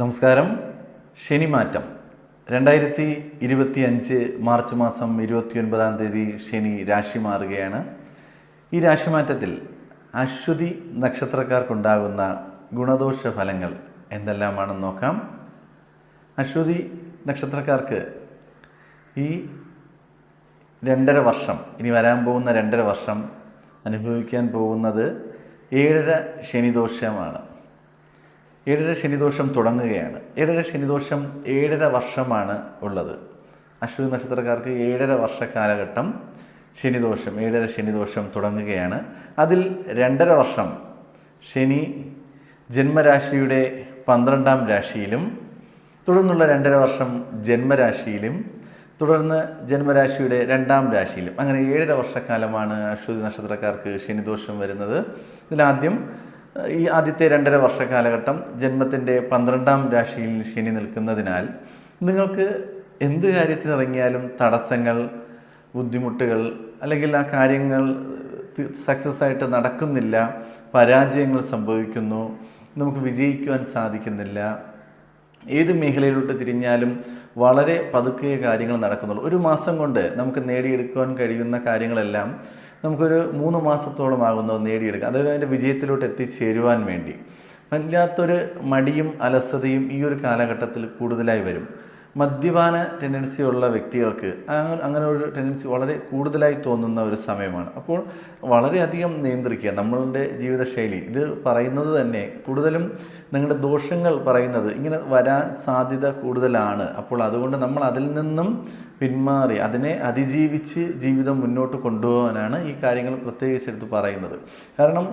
നമസ്കാരം. ശനിമാറ്റം 2025 മാർച്ച് മാസം 29-ാം തീയതി ശനി രാശി മാറുകയാണ്. ഈ രാശിമാറ്റത്തിൽ അശ്വതി നക്ഷത്രക്കാർക്കുണ്ടാകുന്ന ഗുണദോഷ ഫലങ്ങൾ എന്തെല്ലാമാണെന്ന് നോക്കാം. അശ്വതി നക്ഷത്രക്കാർക്ക് ഈ 2.5 വർഷം, ഇനി വരാൻ പോകുന്ന 2.5 വർഷം അനുഭവിക്കാൻ പോകുന്നത് 7.5 ശനിദോഷമാണ്. 7.5 ശനിദോഷം തുടങ്ങുകയാണ്. 7.5 ശനിദോഷം 7.5 വർഷമാണ് ഉള്ളത്. അശ്വതി നക്ഷത്രക്കാർക്ക് 7.5 വർഷ കാലഘട്ടം ശനിദോഷം, 7.5 ശനിദോഷം തുടങ്ങുകയാണ്. അതിൽ 2.5 വർഷം ശനി ജന്മരാശിയുടെ 12-ാം രാശിയിലും, തുടർന്നുള്ള 2.5 വർഷം ജന്മരാശിയിലും, തുടർന്ന് ജന്മരാശിയുടെ 2-ാം രാശിയിലും, അങ്ങനെ 7.5 വർഷക്കാലമാണ് അശ്വതി നക്ഷത്രക്കാർക്ക് ശനിദോഷം വരുന്നത്. ഇതിലാദ്യം ഈ ആദ്യത്തെ 2.5 വർഷ കാലഘട്ടം ജന്മത്തിൻ്റെ 12-ാം രാശിയിൽ ശനി നിൽക്കുന്നതിനാൽ നിങ്ങൾക്ക് എന്ത് കാര്യത്തിനിറങ്ങിയാലും തടസ്സങ്ങൾ, ബുദ്ധിമുട്ടുകൾ, അല്ലെങ്കിൽ ആ കാര്യങ്ങൾ സക്സസ് ആയിട്ട് നടക്കുന്നില്ല, പരാജയങ്ങൾ സംഭവിക്കുന്നു, നമുക്ക് വിജയിക്കുവാൻ സാധിക്കുന്നില്ല. ഏത് മേഖലയിലോട്ട് തിരിഞ്ഞാലും വളരെ പതുക്കെ കാര്യങ്ങൾ നടക്കുന്നുള്ളൂ. ഒരു മാസം കൊണ്ട് നമുക്ക് നേടിയെടുക്കുവാൻ കഴിയുന്ന കാര്യങ്ങളെല്ലാം നമുക്കൊരു 3 മാസത്തോളം ആകുന്നത് നേടിയെടുക്കുക. അതായത് അതിൻ്റെ വിജയത്തിലോട്ട് എത്തിച്ചേരുവാൻ വേണ്ടി വല്ലാത്തൊരു മടിയും അലസതയും ഈ ഒരു കാലഘട്ടത്തിൽ കൂടുതലായി വരും. മദ്യപാന ടെൻഡൻസി ഉള്ള വ്യക്തികൾക്ക് അങ്ങനെ ഒരു ടെൻഡൻസി വളരെ കൂടുതലായി തോന്നുന്ന ഒരു സമയമാണ്. അപ്പോൾ വളരെയധികം നിയന്ത്രിക്കുക നമ്മളുടെ ജീവിതശൈലി. ഇത് പറയുന്നത് തന്നെ കൂടുതലും നിങ്ങളുടെ ദോഷങ്ങൾ പറയുന്നത് ഇങ്ങനെ വരാൻ സാധ്യത കൂടുതലാണ്. അപ്പോൾ അതുകൊണ്ട് നമ്മൾ അതിൽ നിന്നും പിന്മാറി അതിനെ അതിജീവിച്ച് ജീവിതം മുന്നോട്ട് കൊണ്ടുപോകാനാണ് ഈ കാര്യങ്ങൾ പ്രത്യേകിച്ചെടുത്ത് പറയുന്നത്. കാരണം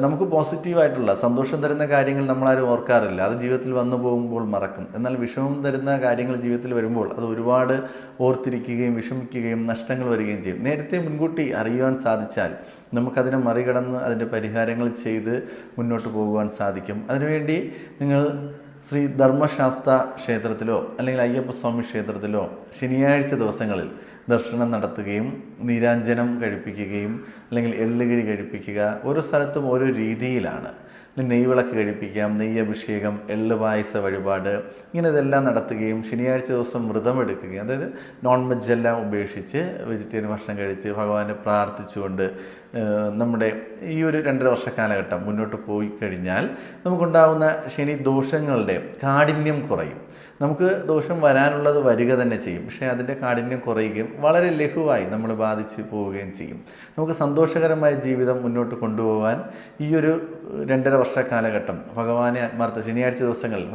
നമുക്ക് പോസിറ്റീവായിട്ടുള്ള സന്തോഷം തരുന്ന കാര്യങ്ങൾ നമ്മളാരും ഓർക്കാറില്ല. അത് ജീവിതത്തിൽ വന്നു പോകുമ്പോൾ മറക്കും. എന്നാൽ വിഷമം തരുന്ന കാര്യങ്ങൾ ജീവിതത്തിൽ വരുമ്പോൾ അത് ഒരുപാട് ഓർത്തിരിക്കുകയും വിഷമിക്കുകയും നഷ്ടങ്ങൾ വരികയും ചെയ്യും. നേരത്തെ മുൻകൂട്ടി അറിയുവാൻ സാധിച്ചാൽ നമുക്കതിനെ മറികടന്ന് അതിൻ്റെ പരിഹാരങ്ങൾ ചെയ്ത് മുന്നോട്ട് പോകുവാൻ സാധിക്കും. അതിനുവേണ്ടി നിങ്ങൾ ശ്രീ ധർമ്മശാസ്ത്ര ക്ഷേത്രത്തിലോ അല്ലെങ്കിൽ അയ്യപ്പസ്വാമി ക്ഷേത്രത്തിലോ ശനിയാഴ്ച ദിവസങ്ങളിൽ ദർശനം നടത്തുകയും നീരാഞ്ജനം കഴിപ്പിക്കുകയും അല്ലെങ്കിൽ എള്ളുകിഴി കഴിപ്പിക്കുക. ഓരോ സ്ഥലത്തും ഓരോ രീതിയിലാണ്. നെയ്വിളക്ക് കഴിപ്പിക്കാം, നെയ്യഭിഷേകം, എള്ള് പായസ വഴിപാട്, ഇങ്ങനെ ഇതെല്ലാം നടത്തുകയും ശനിയാഴ്ച ദിവസം വ്രതമെടുക്കുകയും, അതായത് നോൺ വെജ് എല്ലാം ഉപേക്ഷിച്ച് വെജിറ്റേറിയൻ ഭക്ഷണം കഴിച്ച് ഭഗവാനെ പ്രാർത്ഥിച്ചുകൊണ്ട് നമ്മുടെ ഈ ഒരു 2.5 വർഷ കാലഘട്ടം മുന്നോട്ട് പോയി കഴിഞ്ഞാൽ നമുക്കുണ്ടാകുന്ന ശനി ദോഷങ്ങളുടെ കാഠിന്യം കുറയും. നമുക്ക് ദോഷം വരാനുള്ളത് വരിക തന്നെ ചെയ്യും, പക്ഷേ അതിൻ്റെ കാഠിന്യം കുറയുകയും വളരെ ലഘുവായി നമ്മളെ ബാധിച്ച് പോവുകയും ചെയ്യും. നമുക്ക് സന്തോഷകരമായ ജീവിതം മുന്നോട്ട് കൊണ്ടുപോകാൻ ഈ ഒരു 2.5 വർഷ കാലഘട്ടം ഭഗവാനെ ആത്മാർത്ഥ ശനിയാഴ്ച ദിവസങ്ങളിൽ